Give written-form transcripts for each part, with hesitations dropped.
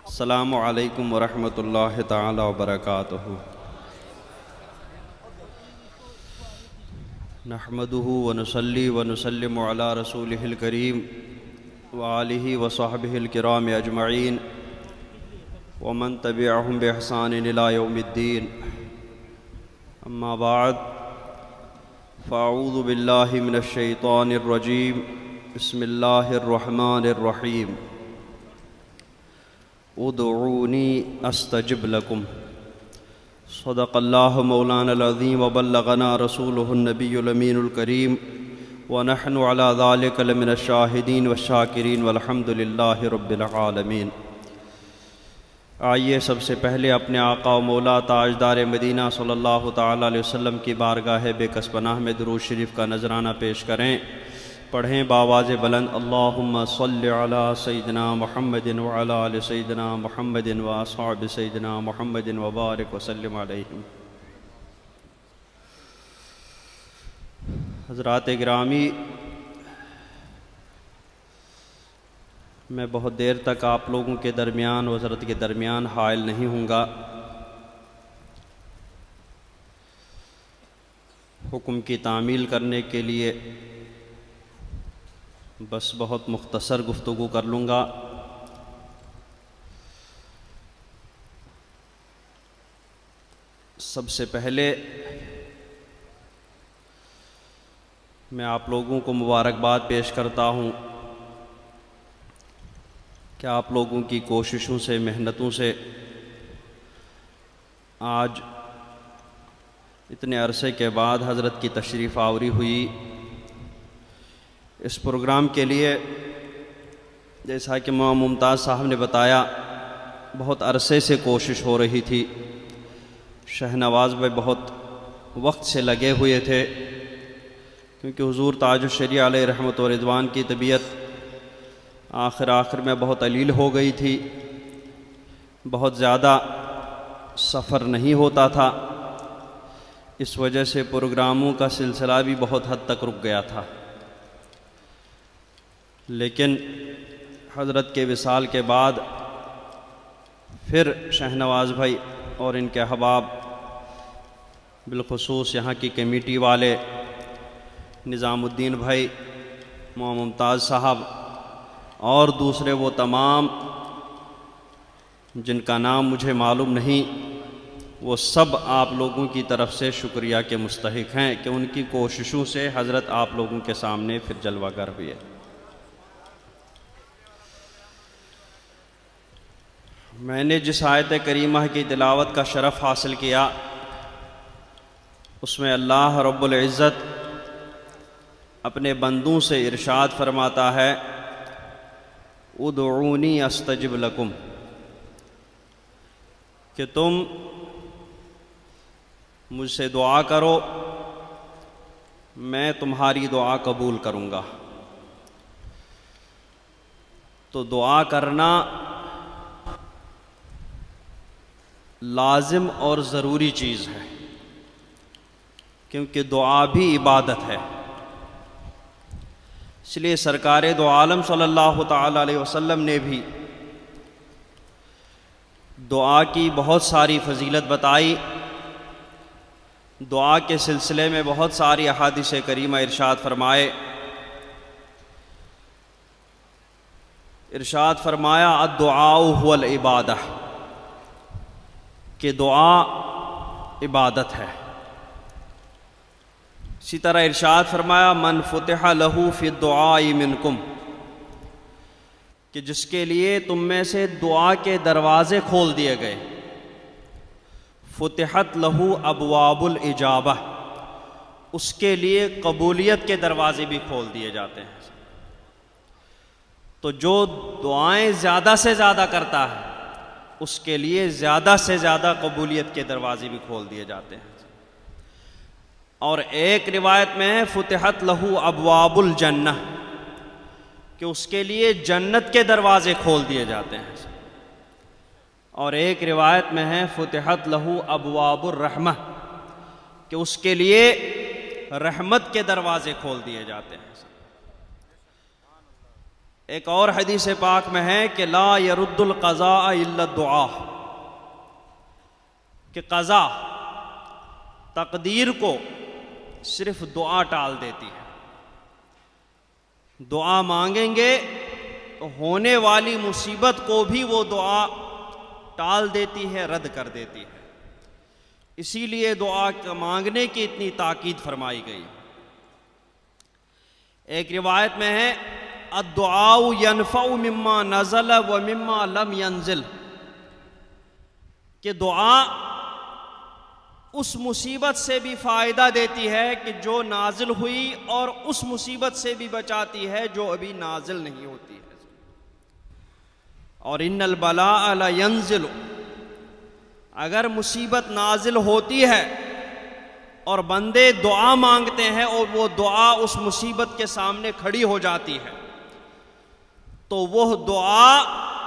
السلام علیکم ورحمۃ اللہ تعالی وبرکاتہ۔ نحمده ونصلی ونسلم علی رسولہ الکریم وآلہ وصحبہ الکرام اجمعین ومن تبعہم بإحسان الی یوم الدین، اما بعد فاعوذ باللہ من الشیطان الرجیم، بسم اللہ الرحمن الرحیم۔ ادعونی استجب لکم، صدق اللہ مولانا العظیم وبلغنا رسولہ النبی الامین الکریم ونحن علی ذلک لمن الشاہدین والشاکرین والحمد للہ رب العالمین۔ آئیے سب سے پہلے اپنے آقا و مولا تاجدار مدینہ صلی اللہ تعالی علیہ وسلم کی بارگاہ بے کس پناہ میں درود شریف کا نذرانہ پیش کریں۔ پڑھیں بآواز بلند، اللہم صلی علی سیدنا محمد وعلی آل سیدنا محمد واصحاب سیدنا محمد وبارک وسلم علیہم۔ حضرات گرامی، میں بہت دیر تک آپ لوگوں کے درمیان حضرت کے درمیان حائل نہیں ہوں گا۔ حکم کی تعمیل کرنے کے لیے بس بہت مختصر گفتگو کر لوں گا۔ سب سے پہلے میں آپ لوگوں کو مبارکباد پیش کرتا ہوں کہ آپ لوگوں کی کوششوں سے، محنتوں سے آج اتنے عرصے کے بعد حضرت کی تشریف آوری ہوئی۔ اس پروگرام کے لیے جیسا کہ مولانا ممتاز صاحب نے بتایا، بہت عرصے سے کوشش ہو رہی تھی۔ شہنواز بھائی بہت وقت سے لگے ہوئے تھے، کیونکہ حضور تاج الشریعہ علیہ رحمت و رضوان کی طبیعت آخر میں بہت علیل ہو گئی تھی، بہت زیادہ سفر نہیں ہوتا تھا، اس وجہ سے پروگراموں کا سلسلہ بھی بہت حد تک رک گیا تھا۔ لیکن حضرت کے وصال کے بعد پھر شہنواز بھائی اور ان کے احباب، بالخصوص یہاں کی کمیٹی والے نظام الدین بھائی، مولانا ممتاز صاحب اور دوسرے وہ تمام جن کا نام مجھے معلوم نہیں، وہ سب آپ لوگوں کی طرف سے شکریہ کے مستحق ہیں کہ ان کی کوششوں سے حضرت آپ لوگوں کے سامنے پھر جلوہ گر ہوئے۔ میں نے جس آیت کریمہ کی تلاوت کا شرف حاصل کیا، اس میں اللہ رب العزت اپنے بندوں سے ارشاد فرماتا ہے، ادعونی استجب لکم، کہ تم مجھ سے دعا کرو، میں تمہاری دعا قبول کروں گا۔ تو دعا کرنا لازم اور ضروری چیز ہے، کیونکہ دعا بھی عبادت ہے۔ اس لیے سرکار دو عالم صلی اللہ تعالی علیہ وسلم نے بھی دعا کی بہت ساری فضیلت بتائی۔ دعا کے سلسلے میں بہت ساری احادیث کریمہ ارشاد فرمائے۔ ارشاد فرمایا، الدعاء هو العبادہ، کہ دعا عبادت ہے۔ اسی طرح ارشاد فرمایا، من فتح لہ فی الدعاء منکم، کہ جس کے لیے تم میں سے دعا کے دروازے کھول دیے گئے، فتحت لہ ابواب الاجابہ، اس کے لیے قبولیت کے دروازے بھی کھول دیے جاتے ہیں۔ تو جو دعائیں زیادہ سے زیادہ کرتا ہے، اس کے لیے زیادہ سے زیادہ قبولیت کے دروازے بھی کھول دیے جاتے ہیں۔ اور ایک روایت میں ہے، فتحت لہ ابواب الجنہ، کہ اس کے لیے جنت کے دروازے کھول دیے جاتے ہیں۔ اور ایک روایت میں ہے، فتحت لہ ابواب الرحمہ، کہ اس کے لیے رحمت کے دروازے کھول دیے جاتے ہیں۔ ایک اور حدیث پاک میں ہے کہ لا يرد القضاء الا الدعاء، کہ قضا تقدیر کو صرف دعا ٹال دیتی ہے۔ دعا مانگیں گے تو ہونے والی مصیبت کو بھی وہ دعا ٹال دیتی ہے، رد کر دیتی ہے۔ اسی لیے دعا مانگنے کی اتنی تاکید فرمائی گئی۔ ایک روایت میں ہے الدعاء ينفع مما نزل ومما لم ينزل، کہ دعا اس مصیبت سے بھی فائدہ دیتی ہے کہ جو نازل ہوئی، اور اس مصیبت سے بھی بچاتی ہے جو ابھی نازل نہیں ہوتی ہے۔ اور ان البلاء لینزل، اگر مصیبت نازل ہوتی ہے اور بندے دعا مانگتے ہیں اور وہ دعا اس مصیبت کے سامنے کھڑی ہو جاتی ہے، تو وہ دعا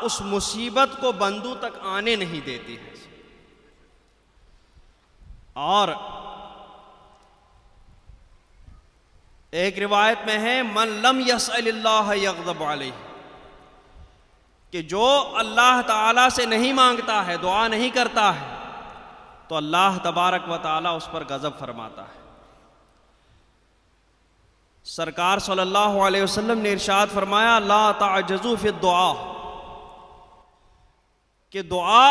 اس مصیبت کو بندوں تک آنے نہیں دیتی ہے۔ اور ایک روایت میں ہے من لم یسأل اللہ یغضب علیہ، کہ جو اللہ تعالیٰ سے نہیں مانگتا ہے، دعا نہیں کرتا ہے، تو اللہ تبارک و تعالیٰ اس پر غضب فرماتا ہے۔ سرکار صلی اللہ علیہ وسلم نے ارشاد فرمایا لا تعجزوا فی الدعاء، کہ دعا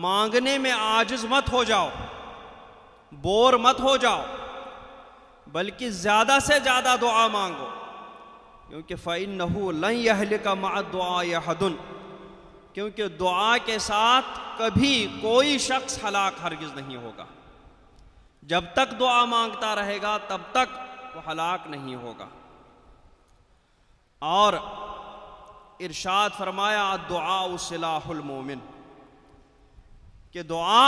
مانگنے میں عاجز مت ہو جاؤ، بور مت ہو جاؤ، بلکہ زیادہ سے زیادہ دعا مانگو، کیونکہ فَإِنَّهُ لَن يَهْلِكَ مَعَ الدُّعَاءِ أَحَدٌ، کیونکہ دعا کے ساتھ کبھی کوئی شخص ہلاک ہرگز نہیں ہوگا۔ جب تک دعا مانگتا رہے گا تب تک وہ ہلاک نہیں ہوگا۔ اور ارشاد فرمایا الدعاء سلاح المومن، کہ دعا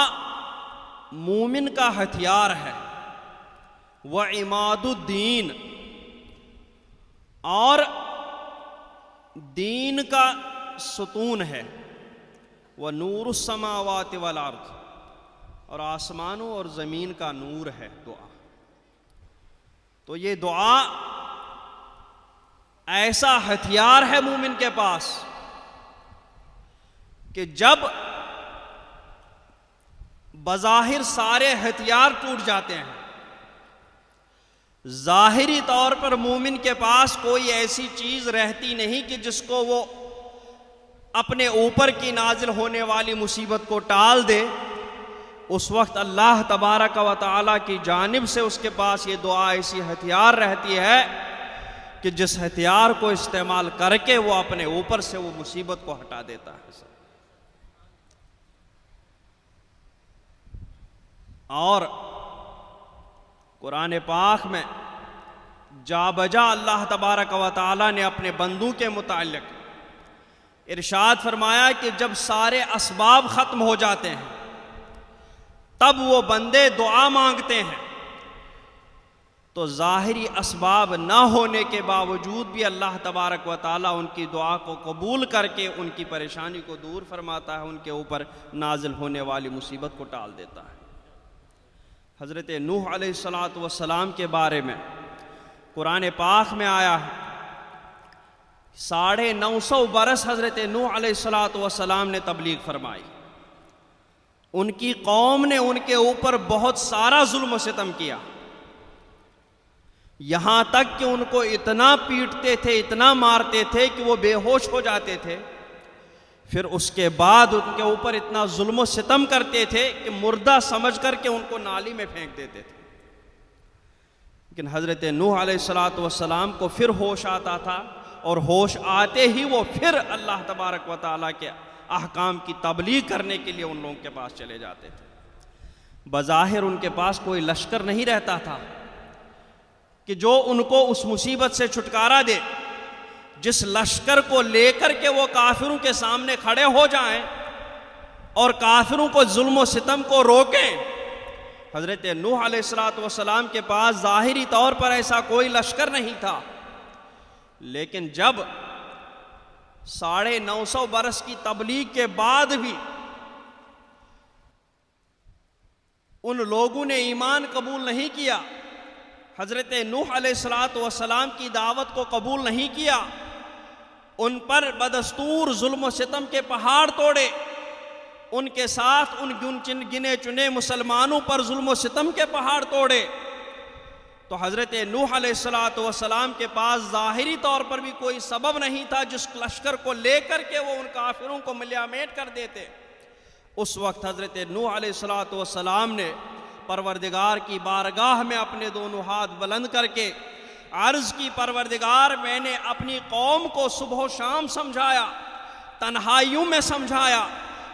مومن کا ہتھیار ہے، وعماد الدین، اور دین کا ستون ہے، ونور السماوات والارض، اور آسمانوں اور زمین کا نور ہے دعا۔ تو یہ دعا ایسا ہتھیار ہے مومن کے پاس کہ جب بظاہر سارے ہتھیار ٹوٹ جاتے ہیں، ظاہری طور پر مومن کے پاس کوئی ایسی چیز رہتی نہیں کہ جس کو وہ اپنے اوپر کی نازل ہونے والی مصیبت کو ٹال دے، اس وقت اللہ تبارک و تعالیٰ کی جانب سے اس کے پاس یہ دعا ایسی ہتھیار رہتی ہے کہ جس ہتھیار کو استعمال کر کے وہ اپنے اوپر سے وہ مصیبت کو ہٹا دیتا ہے۔ اور قرآن پاک میں جا بجا اللہ تبارک و تعالیٰ نے اپنے بندوں کے متعلق ارشاد فرمایا کہ جب سارے اسباب ختم ہو جاتے ہیں تب وہ بندے دعا مانگتے ہیں، تو ظاہری اسباب نہ ہونے کے باوجود بھی اللہ تبارک و تعالیٰ ان کی دعا کو قبول کر کے ان کی پریشانی کو دور فرماتا ہے، ان کے اوپر نازل ہونے والی مصیبت کو ٹال دیتا ہے۔ حضرت نوح علیہ السلام کے بارے میں قرآن پاک میں آیا ہے 950 برس حضرت نوح علیہ السلام نے تبلیغ فرمائی، ان کی قوم نے ان کے اوپر بہت سارا ظلم و ستم کیا، یہاں تک کہ ان کو اتنا پیٹتے تھے، اتنا مارتے تھے کہ وہ بے ہوش ہو جاتے تھے، پھر اس کے بعد ان کے اوپر اتنا ظلم و ستم کرتے تھے کہ مردہ سمجھ کر کے ان کو نالی میں پھینک دیتے تھے۔ لیکن حضرت نوح علیہ السلام کو پھر ہوش آتا تھا، اور ہوش آتے ہی وہ پھر اللہ تبارک و تعالیٰ کے احکام کی تبلیغ کرنے کے لیے ان لوگوں کے پاس چلے جاتے تھے۔ بظاہر ان کے پاس کوئی لشکر نہیں رہتا تھا کہ جو ان کو اس مصیبت سے چھٹکارا دے، جس لشکر کو لے کر کے وہ کافروں کے سامنے کھڑے ہو جائیں اور کافروں کو ظلم و ستم کو روکیں۔ حضرت نوح علیہ السلام کے پاس ظاہری طور پر ایسا کوئی لشکر نہیں تھا، لیکن جب 950 برس کی تبلیغ کے بعد بھی ان لوگوں نے ایمان قبول نہیں کیا، حضرت نوح علیہ السلام کی دعوت کو قبول نہیں کیا، ان پر بدستور ظلم و ستم کے پہاڑ توڑے، ان کے ساتھ ان گنے چنے مسلمانوں پر ظلم و ستم کے پہاڑ توڑے، تو حضرت نوح علیہ السلام کے پاس ظاہری طور پر بھی کوئی سبب نہیں تھا جس لشکر کو لے کر کے وہ ان کافروں کو ملیا میٹ کر دیتے۔ اس وقت حضرت نوح علیہ السلام نے پروردگار کی بارگاہ میں اپنے دونوں ہاتھ بلند کر کے عرض کی، پروردگار میں نے اپنی قوم کو صبح و شام سمجھایا، تنہائیوں میں سمجھایا،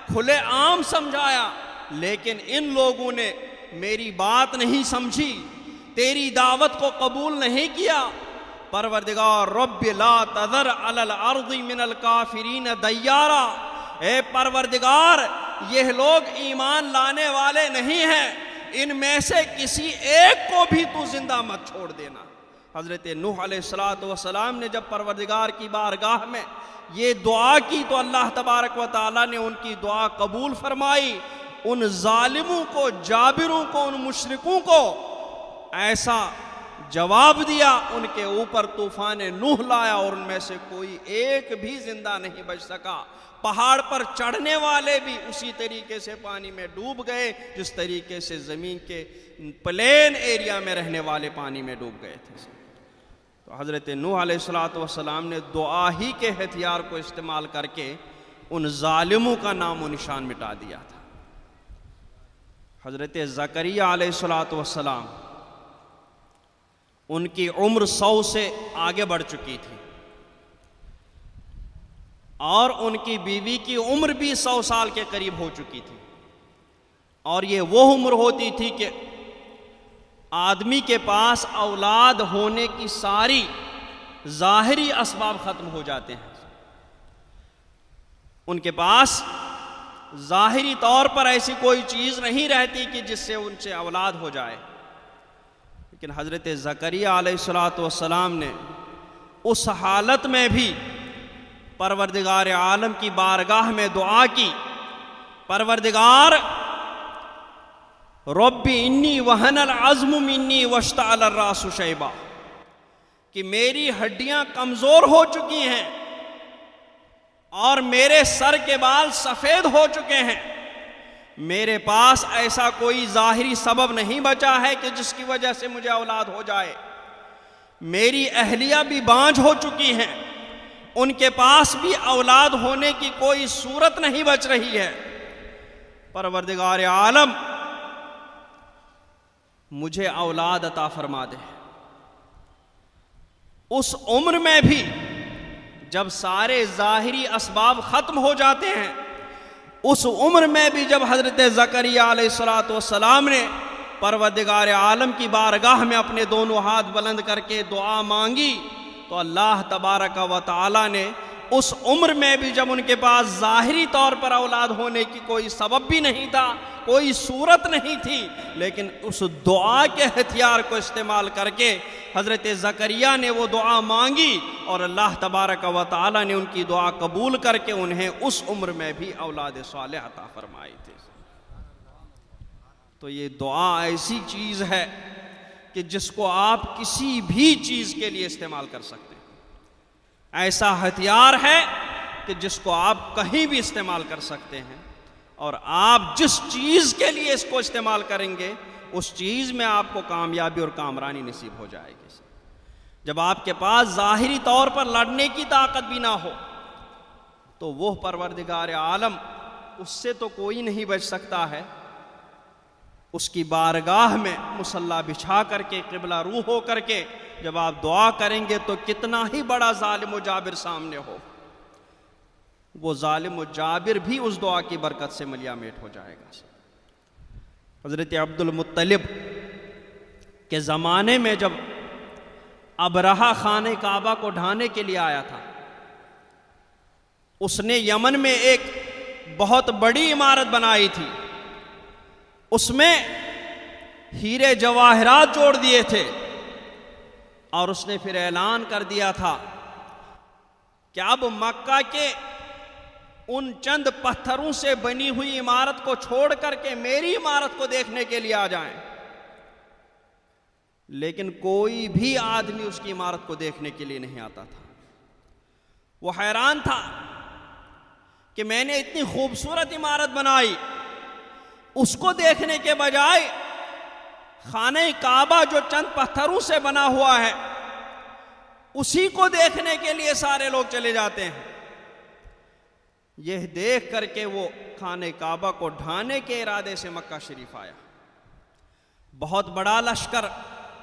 کھلے عام سمجھایا، لیکن ان لوگوں نے میری بات نہیں سمجھی، تیری دعوت کو قبول نہیں کیا۔ پروردگار رب لا تذر علی الارض من الکافرین دیارا، اے پروردگار یہ لوگ ایمان لانے والے نہیں ہیں، ان میں سے کسی ایک کو بھی تو زندہ مت چھوڑ دینا۔ حضرت نوح علیہ السلام نے جب پروردگار کی بارگاہ میں یہ دعا کی تو اللہ تبارک و تعالیٰ نے ان کی دعا قبول فرمائی، ان ظالموں کو، جابروں کو، ان مشرکوں کو ایسا جواب دیا، ان کے اوپر طوفان نوح لایا اور ان میں سے کوئی ایک بھی زندہ نہیں بچ سکا۔ پہاڑ پر چڑھنے والے بھی اسی طریقے سے پانی میں ڈوب گئے جس طریقے سے زمین کے پلین ایریا میں رہنے والے پانی میں ڈوب گئے تھے۔ تو حضرت نوح علیہ السلام نے دعا ہی کے ہتھیار کو استعمال کر کے ان ظالموں کا نام و نشان مٹا دیا تھا۔ حضرت زکریہ علیہ السلام ان کی عمر 100 سے آگے بڑھ چکی تھی اور ان کی بیوی کی عمر بھی 100 سال کے قریب ہو چکی تھی، اور یہ وہ عمر ہوتی تھی کہ آدمی کے پاس اولاد ہونے کی ساری ظاہری اسباب ختم ہو جاتے ہیں۔ ان کے پاس ظاہری طور پر ایسی کوئی چیز نہیں رہتی کہ جس سے ان سے اولاد ہو جائے، لیکن حضرت زکریہ علیہ السلام نے اس حالت میں بھی پروردگار عالم کی بارگاہ میں دعا کی، پروردگار رب انی وہن العظم منی واشتعل الراس شیبا، کہ میری ہڈیاں کمزور ہو چکی ہیں اور میرے سر کے بال سفید ہو چکے ہیں، میرے پاس ایسا کوئی ظاہری سبب نہیں بچا ہے کہ جس کی وجہ سے مجھے اولاد ہو جائے، میری اہلیہ بھی بانجھ ہو چکی ہیں، ان کے پاس بھی اولاد ہونے کی کوئی صورت نہیں بچ رہی ہے، پروردگار عالم مجھے اولاد عطا فرما دے۔ اس عمر میں بھی جب سارے ظاہری اسباب ختم ہو جاتے ہیں، اس عمر میں بھی جب حضرت زکریہ علیہ السلام نے پروردگار عالم کی بارگاہ میں اپنے دونوں ہاتھ بلند کر کے دعا مانگی تو اللہ تبارک و تعالی نے اس عمر میں بھی جب ان کے پاس ظاہری طور پر اولاد ہونے کی کوئی سبب بھی نہیں تھا، کوئی صورت نہیں تھی، لیکن اس دعا کے ہتھیار کو استعمال کر کے حضرت زکریہ نے وہ دعا مانگی اور اللہ تبارک و تعالی نے ان کی دعا قبول کر کے انہیں اس عمر میں بھی اولاد صالح عطا فرمائی تھی۔ تو یہ دعا ایسی چیز ہے کہ جس کو آپ کسی بھی چیز کے لیے استعمال کر سکتے ہیں، ایسا ہتھیار ہے کہ جس کو آپ کہیں بھی استعمال کر سکتے ہیں، اور آپ جس چیز کے لیے اس کو استعمال کریں گے اس چیز میں آپ کو کامیابی اور کامرانی نصیب ہو جائے گی۔ جب آپ کے پاس ظاہری طور پر لڑنے کی طاقت بھی نہ ہو تو وہ پروردگار عالم، اس سے تو کوئی نہیں بچ سکتا ہے، اس کی بارگاہ میں مصلی بچھا کر کے قبلہ روح ہو کر کے جب آپ دعا کریں گے تو کتنا ہی بڑا ظالم و جابر سامنے ہو، وہ ظالم و جابر بھی اس دعا کی برکت سے ملیا میٹ ہو جائے گا۔ حضرت عبد المطلب کے زمانے میں جب ابرہہ خانہ کعبہ کو ڈھانے کے لیے آیا تھا، اس نے یمن میں ایک بہت بڑی عمارت بنائی تھی، اس میں ہیرے جواہرات جوڑ دیے تھے، اور اس نے پھر اعلان کر دیا تھا کہ اب مکہ کے ان چند پتھروں سے بنی ہوئی عمارت کو چھوڑ کر کے میری عمارت کو دیکھنے کے لیے آ جائیں، لیکن کوئی بھی آدمی اس کی عمارت کو دیکھنے کے لیے نہیں آتا تھا۔ وہ حیران تھا کہ میں نے اتنی خوبصورت عمارت بنائی، اس کو دیکھنے کے بجائے خانہ کعبہ جو چند پتھروں سے بنا ہوا ہے اسی کو دیکھنے کے لیے سارے لوگ چلے جاتے ہیں۔ یہ دیکھ کر کے وہ خانہ کعبہ کو ڈھانے کے ارادے سے مکہ شریف آیا، بہت بڑا لشکر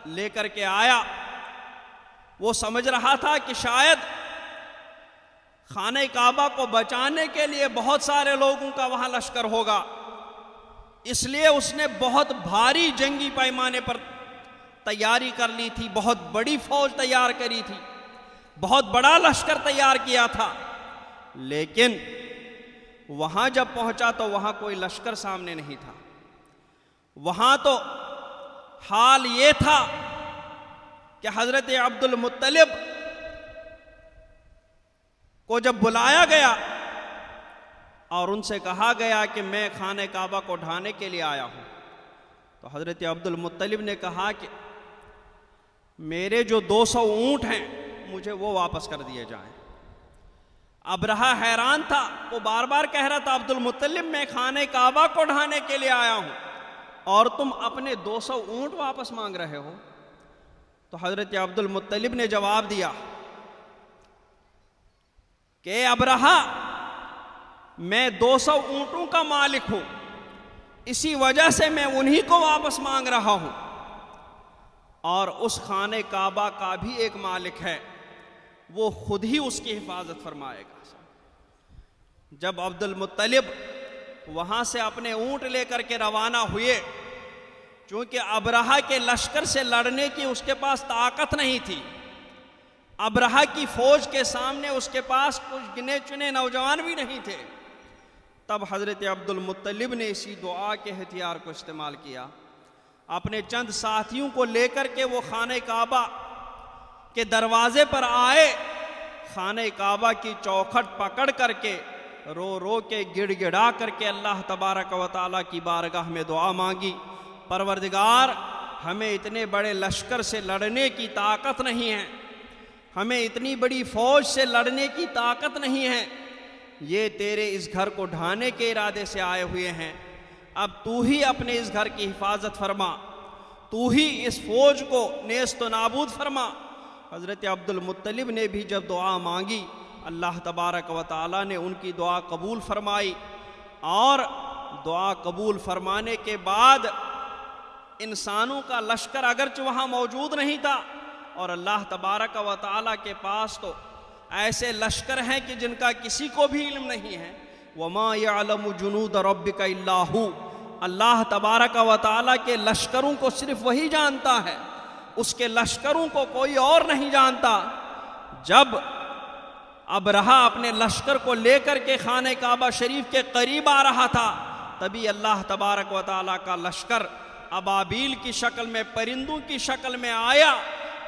لے کر کے آیا۔ وہ سمجھ رہا تھا کہ شاید خانہ کعبہ کو بچانے کے لیے بہت سارے لوگوں کا وہاں لشکر ہوگا، اس لیے اس نے بہت بھاری جنگی پیمانے پر تیاری کر لی تھی، بہت بڑی فوج تیار کری تھی، بہت بڑا لشکر تیار کیا تھا۔ لیکن وہاں جب پہنچا تو وہاں کوئی لشکر سامنے نہیں تھا۔ وہاں تو حال یہ تھا کہ حضرت عبد المطلب کو جب بلایا گیا اور ان سے کہا گیا کہ میں خانہ کعبہ کو ڈھانے کے لیے آیا ہوں، تو حضرت عبد المطلب نے کہا کہ میرے جو 200 اونٹ ہیں مجھے وہ واپس کر دیے جائیں۔ ابرہہ حیران تھا، وہ بار بار کہہ رہا تھا عبد المطلب میں خانہ کعبہ کو ڈھانے کے لیے آیا ہوں اور تم اپنے 200 اونٹ واپس مانگ رہے ہو۔ تو حضرت عبد المطلب نے جواب دیا کہ ابرہہ میں 200 اونٹوں کا مالک ہوں، اسی وجہ سے میں انہی کو واپس مانگ رہا ہوں، اور اس خانہ کعبہ کا بھی ایک مالک ہے، وہ خود ہی اس کی حفاظت فرمائے گا۔ جب عبد المطلب وہاں سے اپنے اونٹ لے کر کے روانہ ہوئے، چونکہ ابرہہ کے لشکر سے لڑنے کی اس کے پاس طاقت نہیں تھی، ابرہہ کی فوج کے سامنے اس کے پاس کچھ گنے چنے نوجوان بھی نہیں تھے، تب حضرت عبد المطلب نے اسی دعا کے ہتھیار کو استعمال کیا۔ اپنے چند ساتھیوں کو لے کر کے وہ خانہ کعبہ کے دروازے پر آئے، خانہ کعبہ کی چوکھٹ پکڑ کر کے رو رو کے گڑ گڑا کر کے اللہ تبارک و تعالیٰ کی بارگاہ میں دعا مانگی، پروردگار ہمیں اتنے بڑے لشکر سے لڑنے کی طاقت نہیں ہے، ہمیں اتنی بڑی فوج سے لڑنے کی طاقت نہیں ہے، یہ تیرے اس گھر کو ڈھانے کے ارادے سے آئے ہوئے ہیں، اب تو ہی اپنے اس گھر کی حفاظت فرما، تو ہی اس فوج کو نیست و نابود فرما۔ حضرت عبد المطلب نے بھی جب دعا مانگی، اللہ تبارک و تعالیٰ نے ان کی دعا قبول فرمائی، اور دعا قبول فرمانے کے بعد انسانوں کا لشکر اگرچہ وہاں موجود نہیں تھا، اور اللہ تبارک و تعالیٰ کے پاس تو ایسے لشکر ہیں کہ جن کا کسی کو بھی علم نہیں ہے، وَمَا يَعْلَمُ جُنُودَ رَبِّكَ إِلَّا هُوَ، اللہ تبارک و تعالیٰ کے لشکروں کو صرف وہی جانتا ہے، اس کے لشکروں کو کوئی اور نہیں جانتا۔ جب ابرہہ اپنے لشکر کو لے کر کے خانہ کعبہ شریف کے قریب آ رہا تھا، تبھی اللہ تبارک و تعالیٰ کا لشکر ابابیل کی شکل میں، پرندوں کی شکل میں آیا،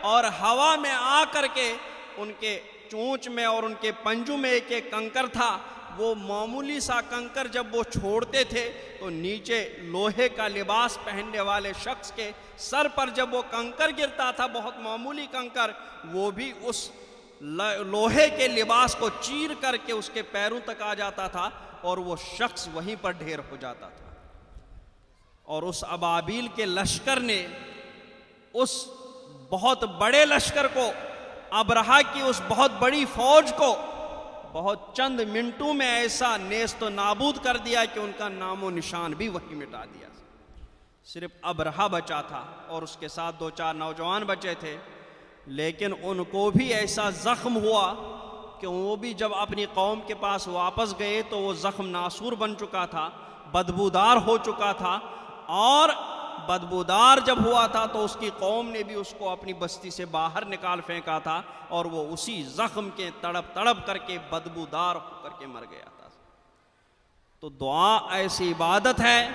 اور ہوا میں آ کر کے ان کے چونچ میں اور ان کے پنجوں میں ایک ایک کنکر تھا، وہ معمولی سا کنکر جب وہ چھوڑتے تھے تو نیچے لوہے کا لباس پہننے والے شخص کے سر پر جب وہ کنکر گرتا تھا، بہت معمولی کنکر، وہ بھی اس لوہے کے لباس کو چیر کر کے اس کے پیروں تک آ جاتا تھا، اور وہ شخص وہیں پر ڈھیر ہو جاتا تھا۔ اور اس ابابیل کے لشکر نے اس بہت بڑے لشکر کو، ابرہہ کی اس بہت بڑی فوج کو بہت چند منٹوں میں ایسا نیست و نابود کر دیا کہ ان کا نام و نشان بھی وہی مٹا دیا۔ صرف ابرہہ بچا تھا اور اس کے ساتھ 2-4 نوجوان بچے تھے، لیکن ان کو بھی ایسا زخم ہوا کہ وہ بھی جب اپنی قوم کے پاس واپس گئے تو وہ زخم ناسور بن چکا تھا، بدبودار ہو چکا تھا، اور بدبودار جب ہوا تھا تو اس کی قوم نے بھی اس کو اپنی بستی سے باہر نکال پھینکا تھا، اور وہ اسی زخم کے تڑپ تڑپ کر کے بدبودار ہو کر کے مر گیا تھا۔ تو دعا ایسی عبادت ہے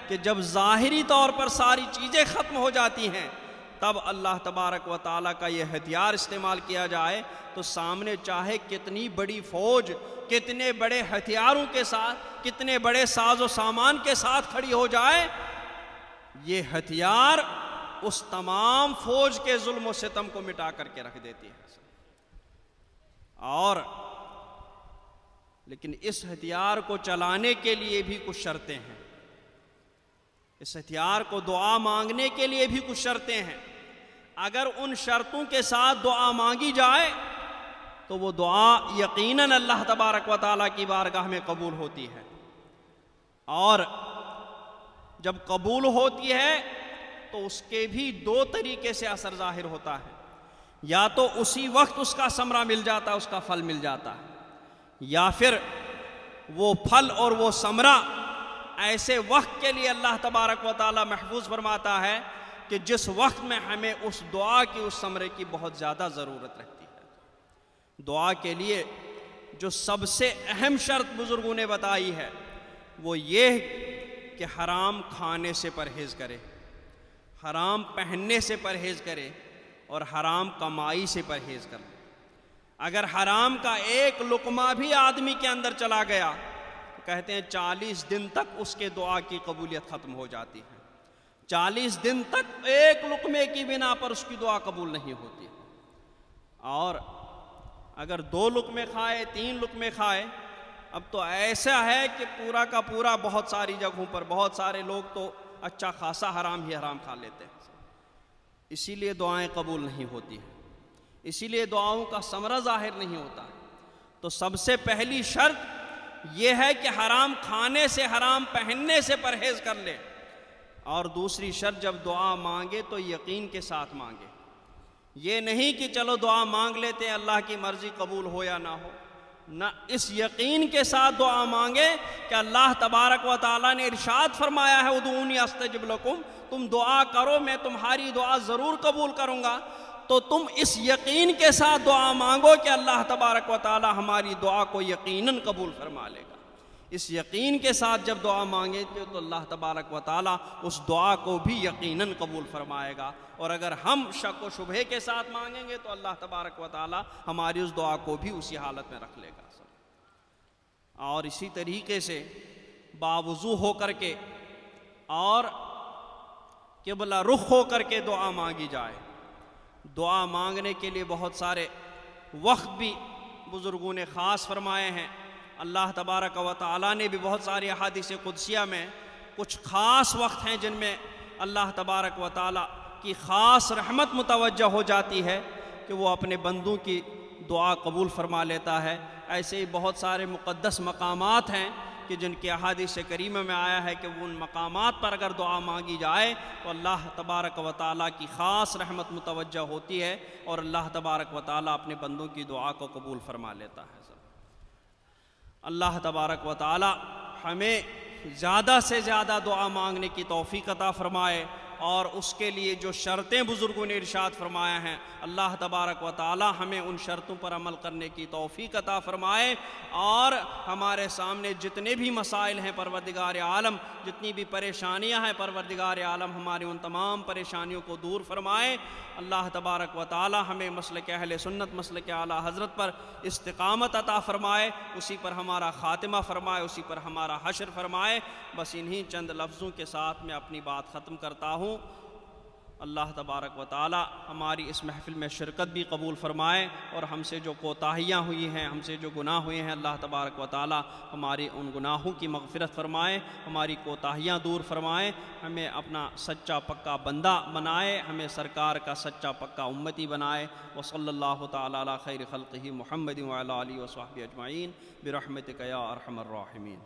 کہ جب ظاہری طور پر ساری چیزیں ختم ہو جاتی ہیں، تب اللہ تبارک و تعالیٰ کا یہ ہتھیار استعمال کیا جائے تو سامنے چاہے کتنی بڑی فوج، کتنے بڑے ہتھیاروں کے ساتھ، کتنے بڑے ساز و سامان کے ساتھ کھڑی ہو جائے، یہ ہتھیار اس تمام فوج کے ظلم و ستم کو مٹا کر کے رکھ دیتی ہے۔ اور لیکن اس ہتھیار کو چلانے کے لیے بھی کچھ شرطیں ہیں، اس ہتھیار کو دعا مانگنے کے لیے بھی کچھ شرطیں ہیں۔ اگر ان شرطوں کے ساتھ دعا مانگی جائے تو وہ دعا یقیناً اللہ تبارک و تعالیٰ کی بارگاہ میں قبول ہوتی ہے، اور جب قبول ہوتی ہے تو اس کے بھی دو طریقے سے اثر ظاہر ہوتا ہے، یا تو اسی وقت اس کا ثمرہ مل جاتا ہے، اس کا پھل مل جاتا ہے، یا پھر وہ پھل اور وہ ثمرہ ایسے وقت کے لیے اللہ تبارک و تعالیٰ محفوظ فرماتا ہے کہ جس وقت میں ہمیں اس دعا کی، اس ثمرے کی بہت زیادہ ضرورت رہتی ہے۔ دعا کے لیے جو سب سے اہم شرط بزرگوں نے بتائی ہے وہ یہ کہ حرام کھانے سے پرہیز کرے، حرام پہننے سے پرہیز کرے، اور حرام کمائی سے پرہیز کر لے۔ اگر حرام کا ایک لقمہ بھی آدمی کے اندر چلا گیا تو کہتے ہیں 40 دن تک اس کے دعا کی قبولیت ختم ہو جاتی ہے، 40 دن تک ایک لقمے کی بنا پر اس کی دعا قبول نہیں ہوتی۔ اور اگر 2 لقمے کھائے، 3 لقمے کھائے، اب تو ایسا ہے کہ پورا کا پورا بہت ساری جگہوں پر بہت سارے لوگ تو اچھا خاصا حرام ہی حرام کھا لیتے ہیں، اسی لیے دعائیں قبول نہیں ہوتی ہیں، اسی لیے دعاؤں کا ثمرہ ظاہر نہیں ہوتا۔ تو سب سے پہلی شرط یہ ہے کہ حرام کھانے سے، حرام پہننے سے پرہیز کر لے، اور دوسری شرط جب دعا مانگے تو یقین کے ساتھ مانگے، یہ نہیں کہ چلو دعا مانگ لیتے ہیں اللہ کی مرضی قبول ہو یا نہ ہو، نہ، اس یقین کے ساتھ دعا مانگے کہ اللہ تبارک و تعالیٰ نے ارشاد فرمایا ہے ادعونی استجب لکم، تم دعا کرو میں تمہاری دعا ضرور قبول کروں گا، تو تم اس یقین کے ساتھ دعا مانگو کہ اللہ تبارک و تعالیٰ ہماری دعا کو یقیناً قبول فرما لے گا۔ اس یقین کے ساتھ جب دعا مانگے تو اللہ تبارک و تعالیٰ اس دعا کو بھی یقیناً قبول فرمائے گا، اور اگر ہم شک و شبہے کے ساتھ مانگیں گے تو اللہ تبارک و تعالیٰ ہماری اس دعا کو بھی اسی حالت میں رکھ لے گا۔ اور اسی طریقے سے باوضو ہو کر کے اور قبلہ رخ ہو کر کے دعا مانگی جائے۔ دعا مانگنے کے لیے بہت سارے وقت بھی بزرگوں نے خاص فرمائے ہیں، اللہ تبارک و تعالیٰ نے بھی بہت ساری احادیث قدسیہ میں کچھ خاص وقت ہیں جن میں اللہ تبارک و تعالیٰ کی خاص رحمت متوجہ ہو جاتی ہے کہ وہ اپنے بندوں کی دعا قبول فرما لیتا ہے۔ ایسے ہی بہت سارے مقدس مقامات ہیں کہ جن کی احادیث کریمہ میں آیا ہے کہ وہ ان مقامات پر اگر دعا مانگی جائے تو اللہ تبارک و تعالیٰ کی خاص رحمت متوجہ ہوتی ہے، اور اللہ تبارک و تعالیٰ اپنے بندوں کی دعا کو قبول فرما لیتا ہے۔ اللہ تبارک و تعالیٰ ہمیں زیادہ سے زیادہ دعا مانگنے کی توفیق عطا فرمائے، اور اس کے لیے جو شرطیں بزرگوں نے ارشاد فرمایا ہیں اللہ تبارک و تعالی ہمیں ان شرطوں پر عمل کرنے کی توفیق عطا فرمائے، اور ہمارے سامنے جتنے بھی مسائل ہیں پروردگار عالم، جتنی بھی پریشانیاں ہیں پروردگار عالم ہماری ان تمام پریشانیوں کو دور فرمائے۔ اللہ تبارک و تعالی ہمیں مسلک اہل سنت، مسلک اعلیٰ حضرت پر استقامت عطا فرمائے، اسی پر ہمارا خاتمہ فرمائے، اسی پر ہمارا حشر فرمائے۔ بس انہی چند لفظوں کے ساتھ میں اپنی بات ختم کرتا ہوں۔ اللہ تبارک و تعالی ہماری اس محفل میں شرکت بھی قبول فرمائے، اور ہم سے جو کوتاہیاں ہوئی ہیں، ہم سے جو گناہ ہوئے ہیں، اللہ تبارک و تعالی ہماری ان گناہوں کی مغفرت فرمائے، ہماری کوتاہیاں دور فرمائے، ہمیں اپنا سچا پکا بندہ بنائے، ہمیں سرکار کا سچا پکا امتی بنائے۔ وصلی اللہ تعالی علی خیر خلقہ محمد وعلی آلہ وصحبہ اجمعین برحمتک یا ارحم الراحمین۔